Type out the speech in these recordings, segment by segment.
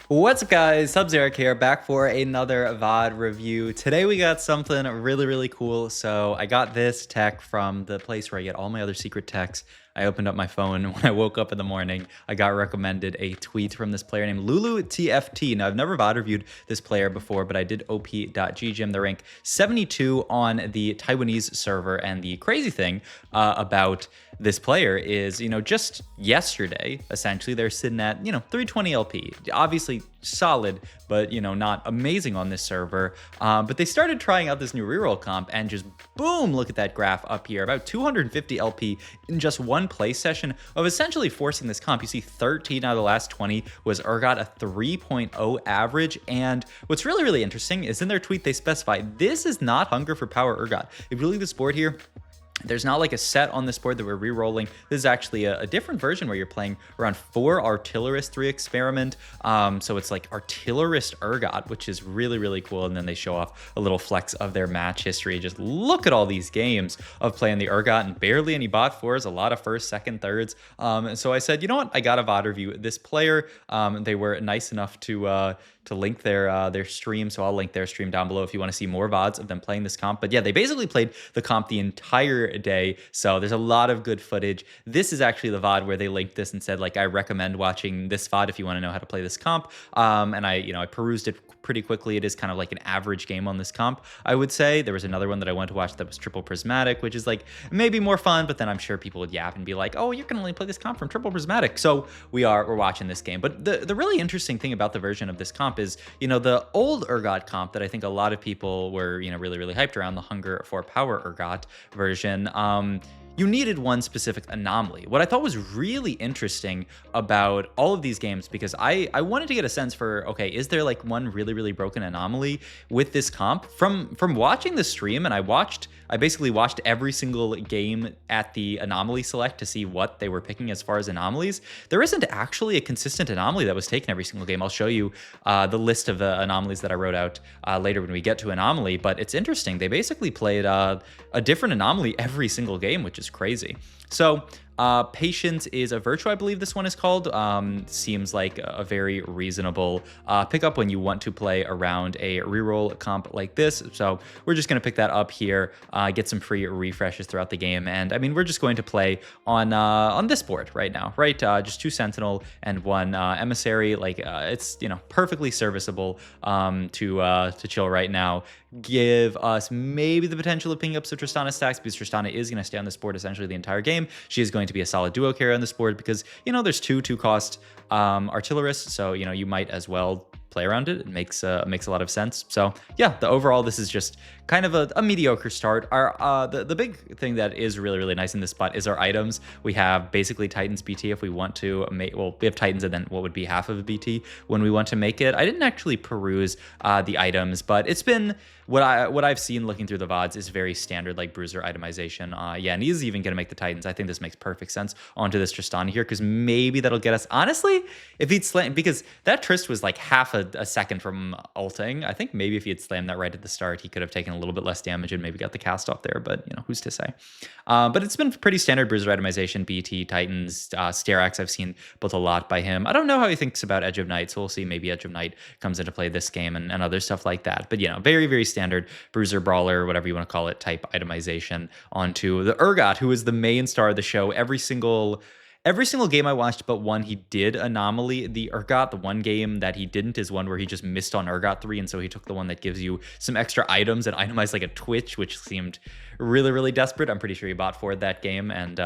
What's up, guys? Sub-Zero here, back for another VOD review. Today we got something really cool. So I got this tech from the place where I get all my other secret techs. I opened up my phone, and when I woke up in the morning, I got recommended a tweet from this player named Lulu TFT. Now, I've never VOD reviewed this player before, but I did op.ggm. The rank 72 on the Taiwanese server, and the crazy thing about this player is, just yesterday, essentially, they're sitting at, 320 LP. Obviously solid, but, not amazing on this server. But they started trying out this new reroll comp, and just boom, look at that graph up here. About 250 LP in just one play session of essentially forcing this comp. You see 13 out of the last 20 was Urgot, a 3.0 average. And what's really interesting is in their tweet, they specify this is not Hunger for Power Urgot. If you look at this board here, there's not like a set on this board that we're re-rolling. This is actually a different version where you're playing around 4 Artillerist, 3 Experiment. So it's like Artillerist Urgot, which is really cool. And then they show off a little flex of their match history. Just look at all these games of playing the Urgot, and barely any bot 4s, a lot of first, second, thirds. And so I said, you know what? I got a VOD review. This player, they were nice enough to link their stream, so I'll link their stream down below if you want to see more VODs of them playing this comp. But yeah, they basically played the comp the entire day, so there's a lot of good footage. This is actually the VOD where they linked this and said, like, I recommend watching this VOD if you want to know how to play this comp. And I perused it pretty quickly. It is kind of like an average game on this comp, I would say. There was another one that I went to watch that was Triple Prismatic, which is like maybe more fun, but then I'm sure people would yap and be like, oh, you can only play this comp from Triple Prismatic. So we're watching this game. But the really interesting thing about the version of this comp is, the old Urgot comp that I think a lot of people were, really hyped around, the Hunger for Power Urgot version. You needed one specific anomaly. What I thought was really interesting about all of these games, because I wanted to get a sense for, okay, is there like one really broken anomaly with this comp? From watching the stream, and I basically watched every single game at the anomaly select to see what they were picking as far as anomalies. There isn't actually a consistent anomaly that was taken every single game. I'll show you the list of the anomalies that I wrote out later when we get to anomaly, but it's interesting. They basically played a different anomaly every single game, which is crazy. So Patience is a virtue, I believe this one is called. Seems like a very reasonable pickup when you want to play around a reroll comp like this. So we're just going to pick that up here, get some free refreshes throughout the game. And I mean, we're just going to play on this board right now, right? Just 2 Sentinel and 1 Emissary. Like it's, perfectly serviceable to chill right now. Give us maybe the potential of picking up some Tristana stacks, because Tristana is going to stay on this board essentially the entire game. She is going to be a solid duo carry on this board because, there's 2 cost artillerists, so, you might as well play around it. It makes a lot of sense. So yeah, the overall, this is just kind of a mediocre start. Our the big thing that is really nice in this spot is our items. We have basically Titans BT if we want to make, well, we have Titans and then what would be half of a BT when we want to make it. I didn't actually peruse the items, but it's been what I've seen looking through the VODs is very standard, like bruiser itemization. Yeah, and he's even gonna make the Titans. I think this makes perfect sense onto this Tristana here, because maybe that'll get us, honestly, if he'd slam, because that Trist was like half a second from ulting. I think maybe if he had slammed that right at the start, he could have taken a little bit less damage and maybe got the cast off there, but who's to say. But it's been pretty standard bruiser itemization, BT, Titans, Sterax. I've seen both a lot by him. I don't know how he thinks about Edge of Night, so we'll see. Maybe Edge of Night comes into play this game and other stuff like that. But very standard bruiser, brawler, whatever you want to call it, type itemization onto the Urgot, who is the main star of the show. Every single game I watched but one, he did Anomaly the Urgot. The one game that he didn't is one where he just missed on Urgot 3, and so he took the one that gives you some extra items and itemized like a Twitch, which seemed really desperate. I'm pretty sure he bought for that game, and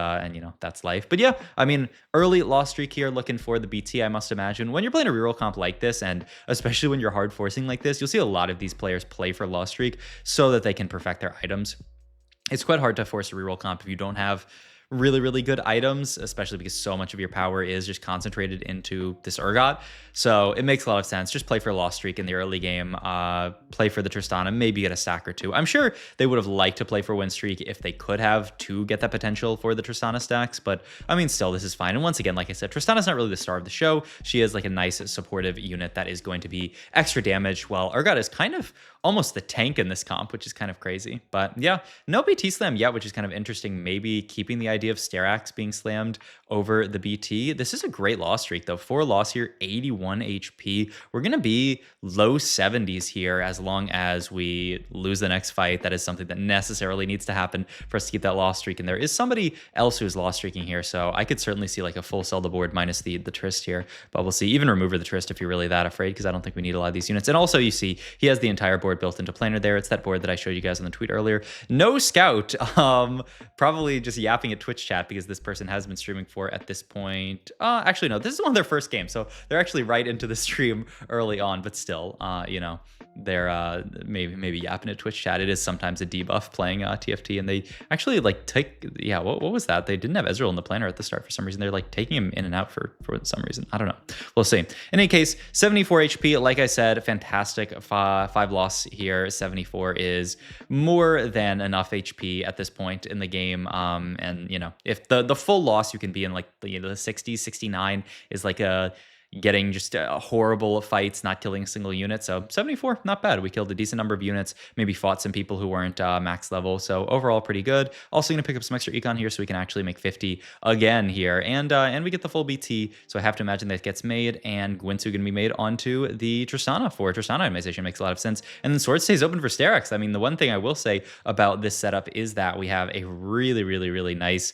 that's life. But yeah, I mean, early loss streak here, looking for the BT, I must imagine. When you're playing a reroll comp like this, and especially when you're hard forcing like this, you'll see a lot of these players play for loss streak so that they can perfect their items. It's quite hard to force a reroll comp if you don't have really good items, especially because so much of your power is just concentrated into this Urgot. So it makes a lot of sense. Just play for a loss streak in the early game, play for the Tristana, maybe get a stack or 2. I'm sure they would have liked to play for win streak if they could have to get that potential for the Tristana stacks, but I mean, still, this is fine. And once again, like I said, Tristana's not really the star of the show. She is like a nice supportive unit that is going to be extra damage, while Urgot is kind of almost the tank in this comp, which is kind of crazy. But yeah, no BT slam yet, which is kind of interesting. Maybe keeping the idea of Sterax being slammed over the BT. This is a great loss streak though. 4 loss here, 81 HP. We're gonna be low 70s here as long as we lose the next fight. That is something that necessarily needs to happen for us to keep that loss streak. And there is somebody else who's loss streaking here, so I could certainly see like a full sell the board minus the Trist here. But we'll see. Even remove the Trist if you're really that afraid, because I don't think we need a lot of these units. And also you see he has the entire board built into planar there. It's that board that I showed you guys on the tweet earlier. No scout. Probably just yapping at Twitch chat because this person has been streaming for at this point. Actually, no, this is one of their first games, so they're actually right into the stream early on. But still, you know, they're maybe yapping at Twitch chat. It is sometimes a debuff playing TFT, and they actually like take what was that? They didn't have Ezreal in the planner at the start for some reason. They're like taking him in and out for some reason. I don't know. We'll see. In any case, 74 HP. Like I said, fantastic. 5 loss here. 74 is more than enough HP at this point in the game. And you know, if the full loss you can be in like the 60s, 69 is like a getting just horrible fights, not killing a single unit. So 74, not bad. We killed a decent number of units, maybe fought some people who weren't max level. So overall, pretty good. Also going to pick up some extra econ here so we can actually make 50 again here. And we get the full BT. So I have to imagine that gets made, and Gwynsu going to be made onto the Tristana for Tristana itemization. Makes a lot of sense. And then Sword stays open for Sterak's. I mean, the one thing I will say about this setup is that we have a really nice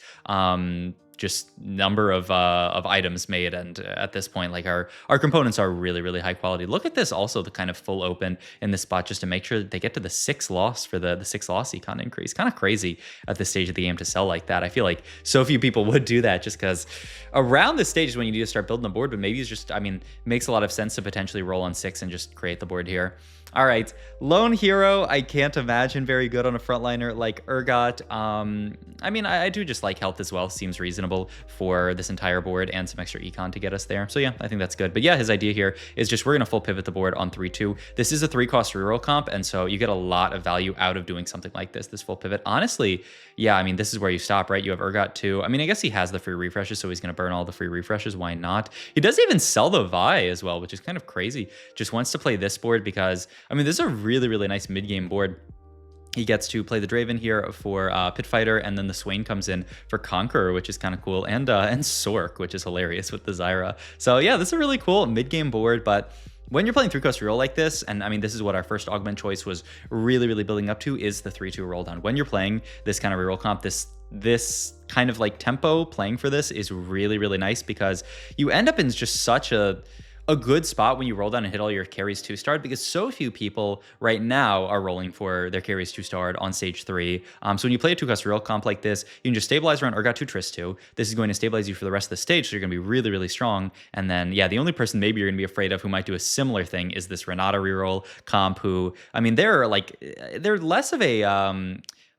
just number of items made, and at this point, like our components are really high quality. Look at this, also the kind of full open in this spot just to make sure that they get to the 6 loss for the 6 loss econ increase. Kind of crazy at this stage of the game to sell like that. I feel like so few people would do that just because around this stage is when you need to start building the board, but maybe it's just, I mean, makes a lot of sense to potentially roll on 6 and just create the board here. All right, Lone Hero, I can't imagine very good on a frontliner like Urgot. I mean, I do just like health as well. Seems reasonable for this entire board and some extra econ to get us there. So yeah, I think that's good. But yeah, his idea here is just we're going to full pivot the board on 3-2. This is a 3-cost reroll comp, and so you get a lot of value out of doing something like this full pivot. Honestly, yeah, I mean, this is where you stop, right? You have Urgot too. I mean, I guess he has the free refreshes, so he's going to burn all the free refreshes. Why not? He does even sell the Vi as well, which is kind of crazy. Just wants to play this board because, I mean, this is a really nice mid-game board. He gets to play the Draven here for Pit Fighter, and then the Swain comes in for Conqueror, which is kind of cool, and Sork, which is hilarious with the Zyra. So yeah, this is a really cool mid-game board, but when you're playing 3-cost reroll like this, and I mean, this is what our first augment choice was really building up to, is the 3-2 roll down. When you're playing this kind of reroll comp, this kind of like tempo playing for this is really nice because you end up in just such a good spot when you roll down and hit all your carries 2-starred, because so few people right now are rolling for their carries 2-starred on stage 3. So when you play a 2-cost reroll comp like this, you can just stabilize around Urgot 2 Trist 2. This is going to stabilize you for the rest of the stage, so you're going to be really strong. And then, yeah, the only person maybe you're going to be afraid of who might do a similar thing is this Renata reroll comp, who, I mean, they're less of a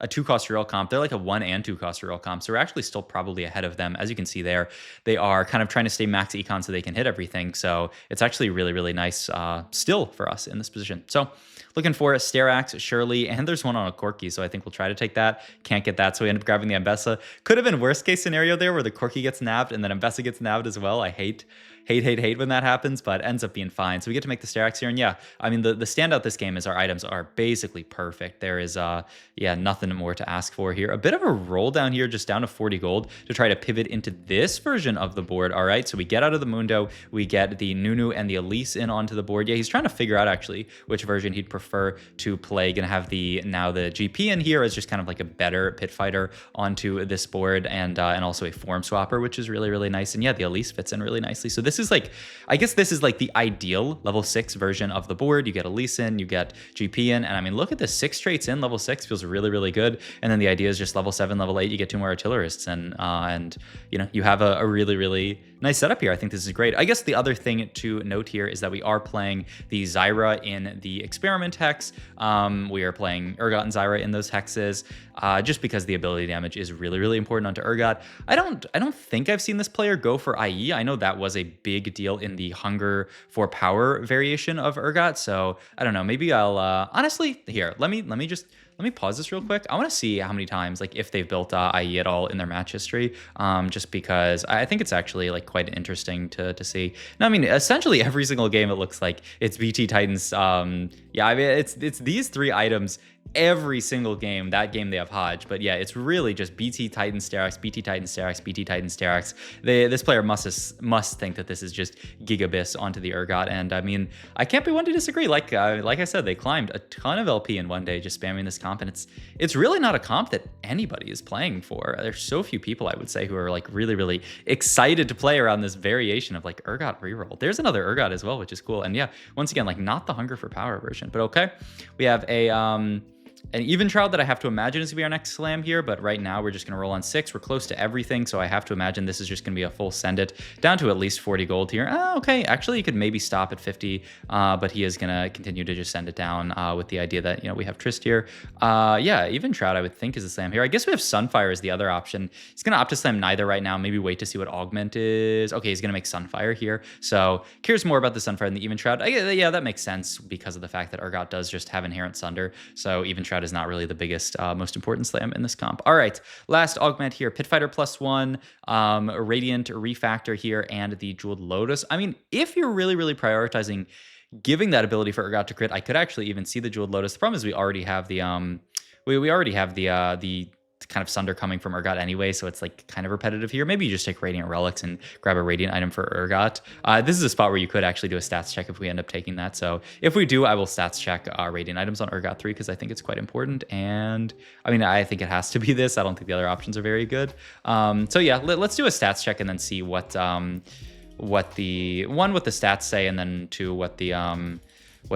2-cost reroll comp. They're like a 1 and 2-cost reroll comp. So we're actually still probably ahead of them. As you can see there, they are kind of trying to stay max econ so they can hit everything. So it's actually really nice still for us in this position. So looking for a Sterax, surely, and there's one on a Corki, so I think we'll try to take that. Can't get that, so we end up grabbing the Ambessa. Could have been worst case scenario there where the Corki gets nabbed and then Ambessa gets nabbed as well. I hate when that happens, but ends up being fine. So we get to make the Sterax here, and yeah, I mean, the standout this game is our items are basically perfect. There is, yeah, nothing more to ask for here. A bit of a roll down here, just down to 40 gold to try to pivot into this version of the board. All right, so we get out of the Mundo, we get the Nunu and the Elise in onto the board. Yeah, he's trying to figure out actually which version he'd prefer to play. Gonna have the GP in here as just kind of like a better pit fighter onto this board, and also a form swapper, which is really nice. And yeah, the Elise fits in really nicely. So this is like, I guess this is like the ideal level 6 version of the board. You get Elise in, you get GP in, and I mean, look at this, 6 traits in level 6 feels really good. And then the idea is just level 7, level 8, you get 2 more artillerists, and you know, you have a really nice setup here. I think this is great. I guess the other thing to note here is that we are playing the Zyra in the experiment hex. We are playing Urgot and Zyra in those hexes, just because the ability damage is really important onto Urgot. I don't think I've seen this player go for IE. I know that was a big deal in the Hunger for Power variation of Urgot, so I don't know. Maybe I'll honestly, here, let me pause this real quick. I want to see how many times, like, if they've built IE at all in their match history, just because I think it's actually like quite interesting to see. Now, I mean, essentially every single game it looks like it's BT Titans. Yeah, I mean, it's these 3 items every single game. That game they have Hodge, but yeah, it's really just BT Titan Sterak's, BT Titan Sterak's, BT Titan Sterak's. This player must think that this is just Gigabyss onto the Urgot, and I mean, I can't be one to disagree. Like I said, they climbed a ton of LP in one day just spamming this comp, and it's really not a comp that anybody is playing for. There's so few people, I would say, who are like really excited to play around this variation of like Urgot reroll. There's another Urgot as well, which is cool, and yeah, once again, like not the Hunger for Power version, but okay. We have an even shroud that I have to imagine is gonna be our next slam here, but right now we're just gonna roll on 6. We're close to everything, so I have to imagine this is just gonna be a full send it down to at least 40 gold here. Okay, actually you could maybe stop at 50, but he is gonna continue to just send it down with the idea that, you know, we have Trist here. Yeah, even shroud I would think is a slam here. I guess we have Sunfire as the other option. He's gonna opt to slam neither right now, maybe wait to see what Augment is. Okay, he's gonna make Sunfire here, so cares more about the Sunfire than the even shroud. Yeah, that makes sense because of the fact that Urgot does just have inherent Sunder, so even shroud is not really the biggest, most important slam in this comp. All right, last Augment here, Pitfighter +1, Radiant Refactor here, and the Jeweled Lotus. I mean, if you're really prioritizing giving that ability for Urgot to crit, I could actually even see the Jeweled Lotus. The problem is we already have the we already have the kind of Sunder coming from Urgot anyway, so it's like kind of repetitive here. Maybe you just take Radiant Relics and grab a Radiant item for Urgot. This is a spot where you could actually do a stats check if we end up taking that. So if we do, I will stats check Radiant items on Urgot 3 because I think it's quite important. And I mean, I think it has to be this. I don't think the other options are very good. So yeah, let's do a stats check and then see what the stats say, and then two, what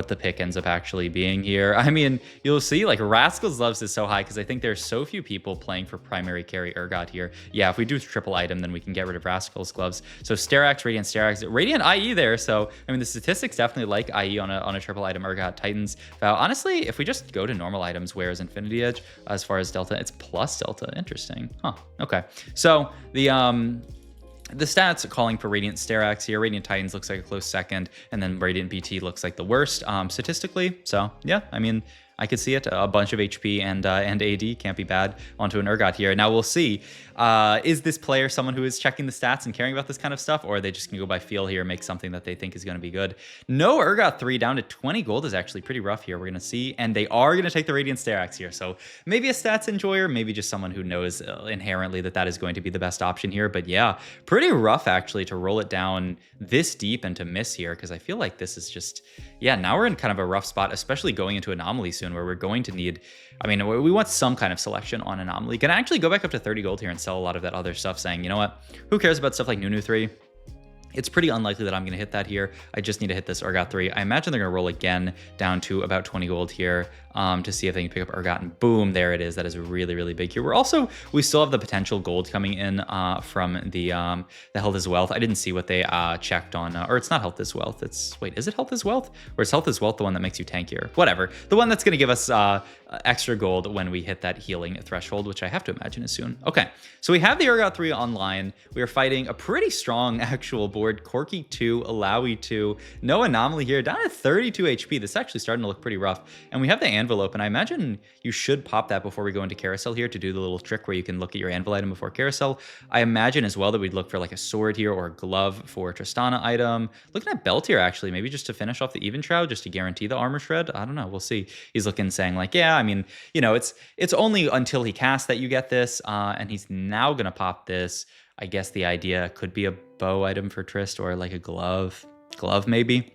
the pick ends up actually being here. I mean, you'll see like Rascal's Loves is so high because I think there's so few people playing for primary carry Urgot here. Yeah, if we do triple item, then we can get rid of Rascal's Gloves. So Sterak's, Radiant IE there. So, I mean, the statistics definitely like IE on a triple item Urgot Titans. Honestly, if we just go to normal items, where is Infinity Edge? As far as Delta, it's plus Delta. Interesting. Huh, okay. So, the stats calling for Radiant Sterak's here. Radiant Titans looks like a close second, and then Radiant BT looks like the worst statistically. So yeah, I mean, I could see it. A bunch of HP and AD can't be bad onto an Urgot here. Now we'll see. Is this player someone who is checking the stats and caring about this kind of stuff, or are they just gonna go by feel here and make something that they think is gonna be good? No Urgot 3 down to 20 gold is actually pretty rough here. We're gonna see, and they are gonna take the Radiant Sterak's here. So maybe a stats enjoyer, maybe just someone who knows inherently that is going to be the best option here. But yeah, pretty rough actually to roll it down this deep and to miss here, because I feel like this is just, yeah, now we're in kind of a rough spot, especially going into Anomaly soon, where we're going to need, I mean, we want some kind of selection on Anomaly. Can I actually go back up to 30 gold here and sell a lot of that other stuff, saying, you know what, who cares about stuff like Nunu 3? It's pretty unlikely that I'm going to hit that here. I just need to hit this Urgot 3. I imagine they're going to roll again down to about 20 gold here to see if they can pick up Urgot, and boom, there it is. That is really big here. We still have the potential gold coming in from the health is wealth. I didn't see what they checked on, or it's not health is wealth. Wait, is it health is wealth? Or is health is wealth the one that makes you tankier? Whatever. The one that's going to give us extra gold when we hit that healing threshold, which I have to imagine is soon. Okay, so we have the Urgot 3 online. We are fighting a pretty strong actual board. Corky 2, Alawi 2, no Anomaly here, down at 32 HP. This is actually starting to look pretty rough. And we have the Anvil open. I imagine you should pop that before we go into Carousel here to do the little trick where you can look at your Anvil item before Carousel. I imagine as well that we'd look for like a sword here or a glove for a Tristana item. Looking at belt here actually, maybe just to finish off the even shroud, just to guarantee the armor shred. I don't know, we'll see. He's looking, saying like, yeah, I mean, you know, it's only until he casts that you get this, and he's now gonna pop this. I guess the idea could be a bow item for Trist, or like a glove maybe.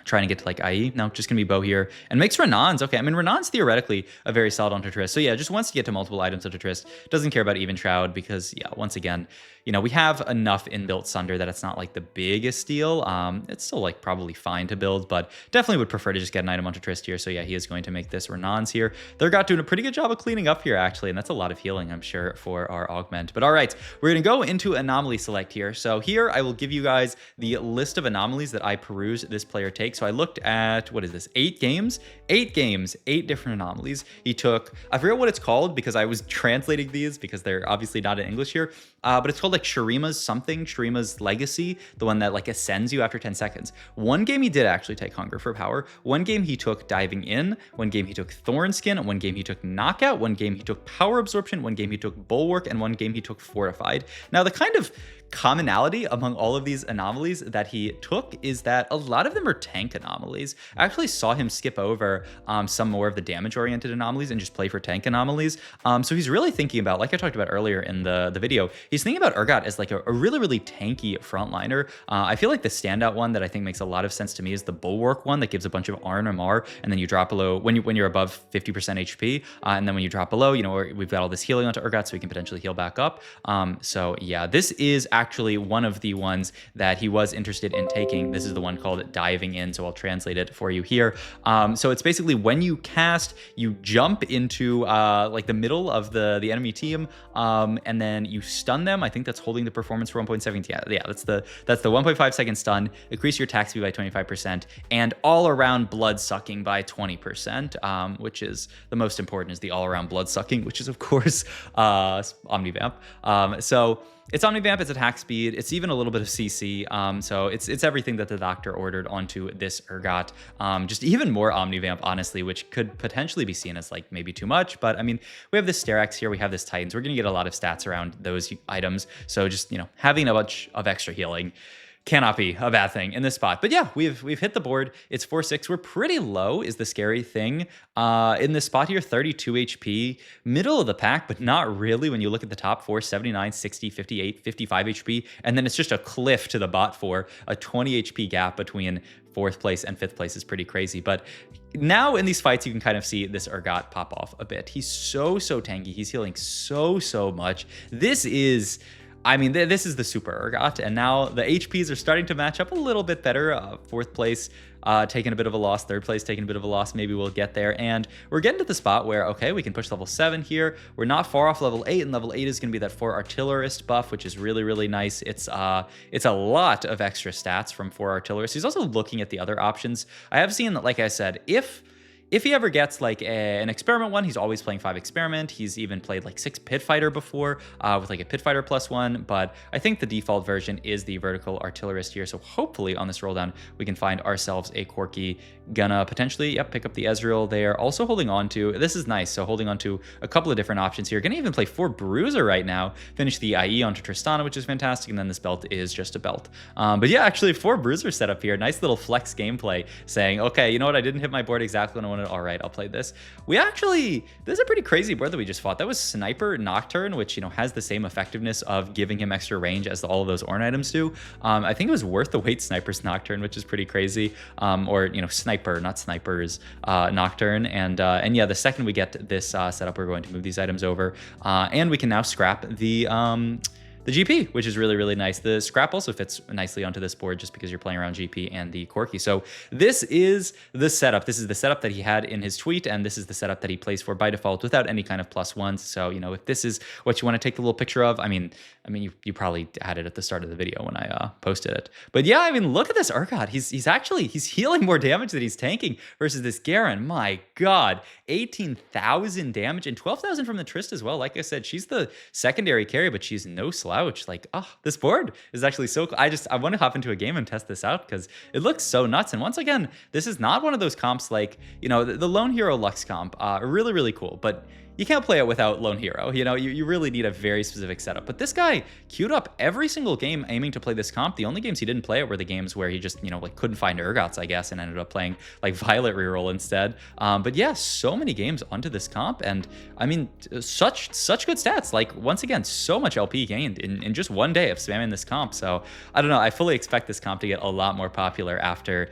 Trying to get to like IE. No, just gonna be bow here. And makes Renan's. Okay, I mean, Renan's theoretically a very solid onto Trist. So yeah, just wants to get to multiple items onto Trist. Doesn't care about even shroud because, yeah, once again, you know, we have enough inbuilt Sunder that it's not like the biggest deal. It's still like probably fine to build, but definitely would prefer to just get an item onto Trist here. So yeah, he is going to make this Renan's here. They're doing a pretty good job of cleaning up here actually, and that's a lot of healing, I'm sure, for our Augment. But all right, we're gonna go into Anomaly Select here. So here I will give you guys the list of anomalies that I peruse this player takes. So I looked at, what is this, 8 games, 8 different anomalies. He took, I forget what it's called because I was translating these because they're obviously not in English here, but it's called like Shurima's Legacy, the one that like ascends you after 10 seconds. One game he did actually take Hunger for Power. One game he took Diving In. One game he took Thorn Skin. One game he took Knockout. One game he took Power Absorption. One game he took Bulwark, and one game he took Fortified. Now the kind of commonality among all of these anomalies that he took is that a lot of them are tank anomalies. I actually saw him skip over some more of the damage-oriented anomalies and just play for tank anomalies. So he's really thinking about, like I talked about earlier in the video, he's thinking about Urgot as like a really, really tanky frontliner. I feel like the standout one that I think makes a lot of sense to me is the Bulwark one that gives a bunch of RNMR, and then you drop below when you're above 50% HP, and then when you drop below, you know, we've got all this healing onto Urgot, so we can potentially heal back up. So yeah, this is actually one of the ones that he was interested in taking. This is the one called Diving In, so I'll translate it for you here. So it's basically when you cast, you jump into like the middle of the enemy team, and then you stun them. I think that's holding the performance for 1.7. Yeah, that's the 1.5 second stun. Increase your attack speed by 25%, and all around blood sucking by 20%, which is the most important, is the all around blood sucking, which is of course Omnivamp. So it's Omnivamp, it's attack speed, it's even a little bit of CC, so it's everything that the doctor ordered onto this Urgot. Just even more Omnivamp, honestly, which could potentially be seen as like maybe too much, but I mean, we have this Sterak's here, we have this Titans, we're gonna get a lot of stats around those items, so just, you know, having a bunch of extra healing cannot be a bad thing in this spot. But yeah, we've hit the board. It's 4-6. We're pretty low is the scary thing. In this spot here, 32 HP, middle of the pack, but not really when you look at the top four, 79, 60, 58, 55 HP. And then it's just a cliff to the bot four. A 20 HP gap between 4th place and 5th place is pretty crazy. But now in these fights, you can kind of see this Urgot pop off a bit. He's so tanky. He's healing so much. This is... I mean, this is the super Urgot, and now the HPs are starting to match up a little bit better. 4th place taking a bit of a loss, 3rd place taking a bit of a loss. Maybe we'll get there, and we're getting to the spot where, okay, we can push level 7 here. We're not far off level 8, and level 8 is going to be that 4 artillerist buff, which is really nice. It's a lot of extra stats from 4 artillerist. He's also looking at the other options. I have seen that, like I said, if he ever gets like an experiment one, he's always playing 5 experiment. He's even played like 6 pit fighter before with like a pit fighter +1. But I think the default version is the vertical artillerist here. So hopefully on this roll down, we can find ourselves a Corki. Gonna potentially, pick up the Ezreal there. Also holding on to, this is nice. So holding on to a couple of different options here. Gonna even play 4 Bruiser right now. Finish the IE onto Tristana, which is fantastic. And then this belt is just a belt. But yeah, actually 4 Bruiser setup here. Nice little flex gameplay saying, okay, you know what? I didn't hit my board exactly when I wanted. All right, I'll play this. This is a pretty crazy board that we just fought. That was Sniper Nocturne, which, you know, has the same effectiveness of giving him extra range as all of those Ornn items do. I think it was worth the wait Sniper's Nocturne, which is pretty crazy. Or, you know, Sniper, not Sniper's Nocturne. And yeah, the second we get this setup, we're going to move these items over. And we can now scrap the GP, which is really nice. The scrap also fits nicely onto this board just because you're playing around GP and the Corki. So this is the setup. This is the setup that he had in his tweet, and this is the setup that he plays for by default without any kind of +1s. So, you know, if this is what you want to take a little picture of, I mean, you probably had it at the start of the video when I posted it. But yeah, I mean, look at this Urgot. He's healing more damage than he's tanking versus this Garen. My God, 18,000 damage and 12,000 from the Trist as well. Like I said, she's the secondary carry, but she's no slouch. Like, this board is actually so cool. I want to hop into a game and test this out because it looks so nuts. And once again, this is not one of those comps like, you know, the Lone Hero Lux comp, really cool, but you can't play it without Lone Hero. You know, you really need a very specific setup. But this guy queued up every single game aiming to play this comp. The only games he didn't play it were the games where he just, you know, like couldn't find Urgots, I guess, and ended up playing like Violet Reroll instead. But yeah, so many games onto this comp. And I mean, such good stats. Like, once again, so much LP gained in just one day of spamming this comp. So I don't know. I fully expect this comp to get a lot more popular after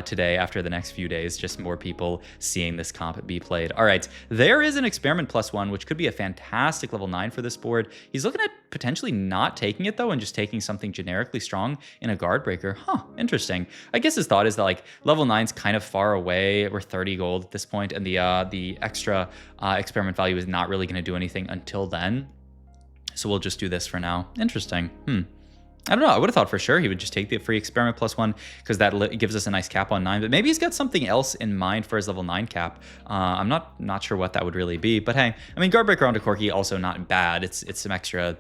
today, after the next few days, just more people seeing this comp be played. All right, there is an experiment +1, which could be a fantastic level 9 for this board. He's looking at potentially not taking it though, and just taking something generically strong in a guard breaker. Interesting. I guess his thought is that like level 9's kind of far away. We're 30 gold at this point, and the extra experiment value is not really going to do anything until then. So we'll just do this for now. Interesting. I don't know. I would have thought for sure he would just take the free experiment +1 because that gives us a nice cap on 9. But maybe he's got something else in mind for his level 9 cap. I'm not sure what that would really be. But hey, I mean, Guardbreaker onto Corki also not bad. It's some extra,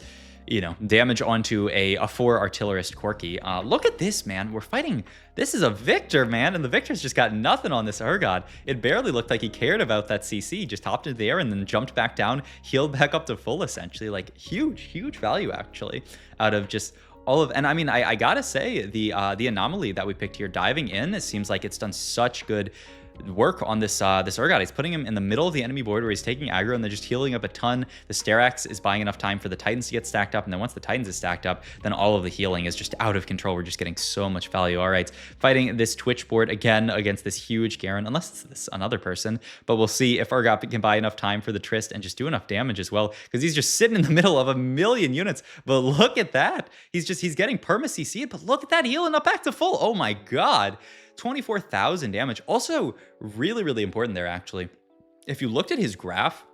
you know, damage onto a 4 artillerist Corki. Look at this, man. We're fighting. This is a Victor, man, and the Victor's just got nothing on this Urgot. It barely looked like he cared about that CC. Just hopped into the air and then jumped back down, healed back up to full, essentially. Like, huge value, actually, out of just and I mean, I gotta say, the Anomaly that we picked here, diving in, it seems like it's done such good work on this this Urgot. He's putting him in the middle of the enemy board where he's taking aggro and they're just healing up a ton. The Sterak's is buying enough time for the Titans to get stacked up, and then once the Titans is stacked up, then all of the healing is just out of control. We're just getting so much value. All right, fighting this Twitch board again against this huge Garen, unless it's this another person, but we'll see if Urgot can buy enough time for the Trist and just do enough damage as well, because he's just sitting in the middle of a million units. But look at that. He's getting perma CC, but look at that, healing up back to full. Oh my god. 24,000 damage. Also, really, really important there, actually. If you looked at his graph,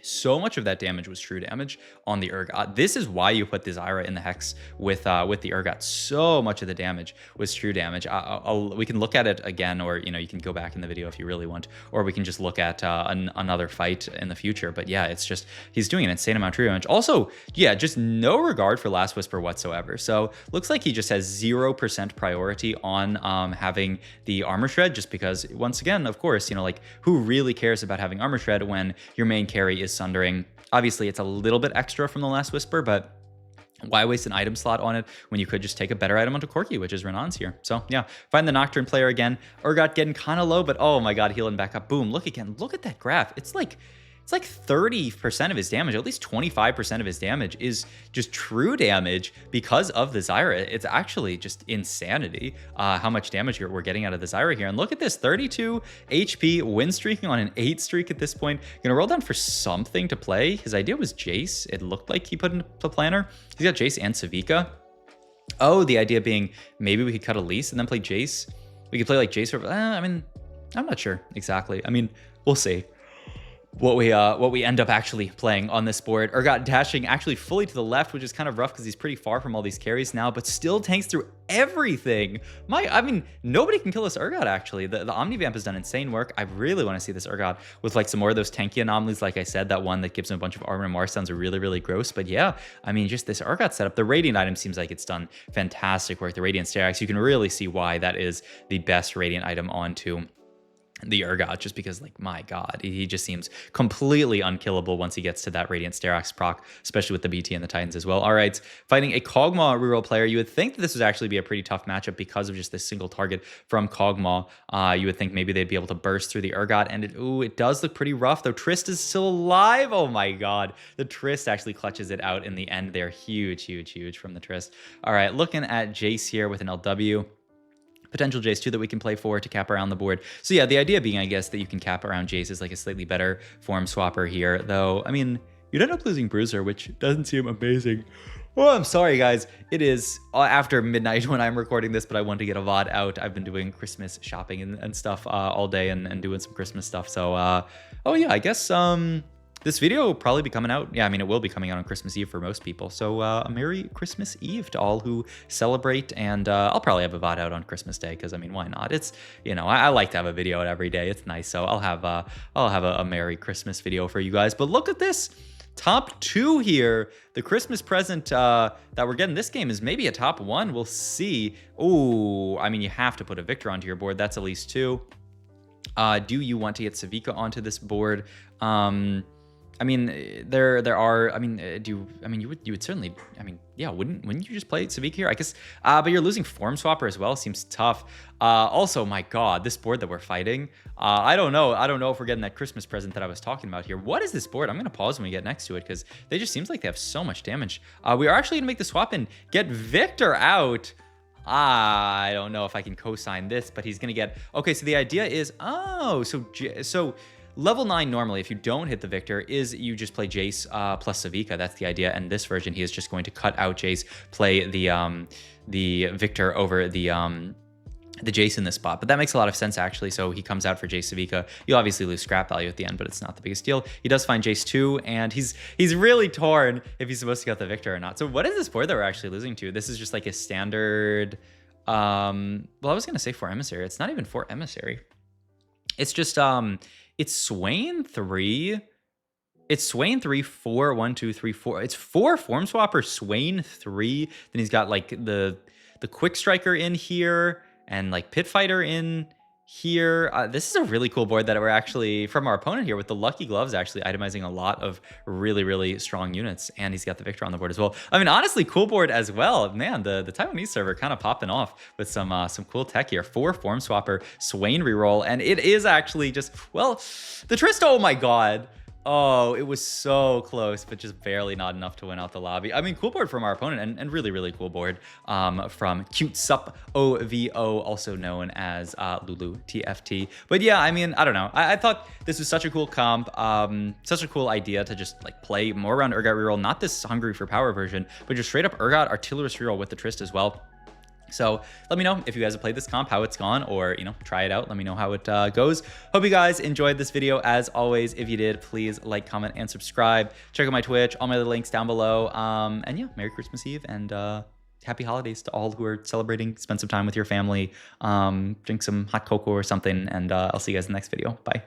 so much of that damage was true damage on the Urgot. This is why you put the Zyra in the Hex with the Urgot. So much of the damage was true damage. We can look at it again, or you can go back in the video if you really want, or we can just look at another fight in the future. But yeah, it's just he's doing an insane amount of true damage. Also, yeah, just no regard for Last Whisper whatsoever. So looks like he just has 0% priority on having the armor shred, just because once again, of course, like who really cares about having armor shred when your main carry is Sundering? Obviously, it's a little bit extra from the Last Whisper, but why waste an item slot on it when you could just take a better item onto Corki, which is Renan's here. So yeah, find the Nocturne player again. Urgot getting kind of low, but oh my god, healing back up. Boom, look again. Look at that graph. It's like 30% of his damage, at least 25% of his damage is just true damage because of the Zyra. It's actually just insanity how much damage we're getting out of the Zyra here. And look at this, 32 HP, win streaking on an 8 streak at this point. Gonna roll down for something to play. His idea was Jace. It looked like he put in the planner. He's got Jace and Savika. Oh, the idea being maybe we could cut Elise and then play Jace. We could play like Jace or, I mean, I'm not sure exactly. I mean, we'll see what we end up actually playing on this board. Urgot dashing actually fully to the left, which is kind of rough because he's pretty far from all these carries now, but still tanks through everything. I mean, nobody can kill this Urgot, actually. The Omnivamp has done insane work. I really want to see this Urgot with like some more of those tanky anomalies. Like I said, that one that gives him a bunch of armor and Mars sounds really, really gross. But yeah, I mean, just this Urgot setup. The Radiant item seems like it's done fantastic work. The Radiant Sterak's, you can really see why that is the best Radiant item onto the Urgot, just because, like, my god, he just seems completely unkillable once he gets to that Radiant Sterak's proc, especially with the BT and the Titans as well. All right, fighting a Kog'Maw reroll player. You would think that this would actually be a pretty tough matchup because of just this single target from Kog'Maw. You would think maybe they'd be able to burst through the Urgot, and it does look pretty rough, though. Trist is still alive. Oh my god, the Trist actually clutches it out in the end there. Huge, huge, huge from the Trist. All right, looking at Jace here with an LW. Potential Jace too that we can play for to cap around the board. So yeah, the idea being, I guess, that you can cap around Jace is like a slightly better form swapper here, though. I mean, you'd end up losing Bruiser, which doesn't seem amazing. Oh, I'm sorry, guys. It is after midnight when I'm recording this, but I want to get a VOD out. I've been doing Christmas shopping and stuff all day and doing some Christmas stuff. So, oh yeah, I guess this video will probably be coming out. Yeah, I mean, it will be coming out on Christmas Eve for most people. So a Merry Christmas Eve to all who celebrate. And I'll probably have a VOD out on Christmas Day because, I mean, why not? It's, I like to have a video out every day. It's nice. So I'll have a Merry Christmas video for you guys. But look at this. Top 2 here. The Christmas present that we're getting this game is maybe a top 1. We'll see. Oh, I mean, you have to put a Victor onto your board. That's at least 2. Do you want to get Savika onto this board? I mean, there are. I mean, you would certainly. I mean, yeah, wouldn't you just play Savika here? I guess. But you're losing Form Swapper as well. Seems tough. Also, my God, this board that we're fighting. I don't know if we're getting that Christmas present that I was talking about here. What is this board? I'm gonna pause when we get next to it because they just seems like they have so much damage. We are actually gonna make the swap and get Victor out. I don't know if I can co-sign this, but he's gonna get. Okay, so the idea is, so. Level 9 normally, if you don't hit the Victor, is you just play Jace plus Savika. That's the idea. And this version, he is just going to cut out Jace, play the Victor over the Jace in this spot. But that makes a lot of sense, actually. So he comes out for Jace Savika. You'll obviously lose scrap value at the end, but it's not the biggest deal. He does find Jace too, and he's really torn if he's supposed to get the Victor or not. So what is this board that we're actually losing to? This is just like a standard... well, I was going to say 4 Emissary. It's not even 4 Emissary. It's just... It's Swain 3. It's Swain 3, 4, 1, 2, 3, 4. It's 4 Form Swapper, Swain 3. Then he's got like the Quick Striker in here and like Pit Fighter in here. This is a really cool board that we're actually from our opponent here with the lucky gloves, actually itemizing a lot of really, really strong units. And he's got the victor on the board as well. I mean, honestly, cool board as well. Man, the Taiwanese server kind of popping off with some cool tech here. 4 form swapper, Swain reroll. And it is actually just, well, the Trista, oh my God. Oh, it was so close, but just barely not enough to win out the lobby. I mean, cool board from our opponent and really, really cool board from Cute Sup OVO, also known as Lulu TFT. But yeah, I mean, I don't know. I thought this was such a cool comp, such a cool idea to just like play more around Urgot reroll, not this hungry for power version, but just straight up Urgot Artillerist reroll with the Trist as well. So let me know if you guys have played this comp, how it's gone, or, try it out. Let me know how it goes. Hope you guys enjoyed this video. As always, if you did, please like, comment, and subscribe. Check out my Twitch, all my other links down below. And yeah, Merry Christmas Eve and happy holidays to all who are celebrating. Spend some time with your family, drink some hot cocoa or something, and I'll see you guys in the next video. Bye.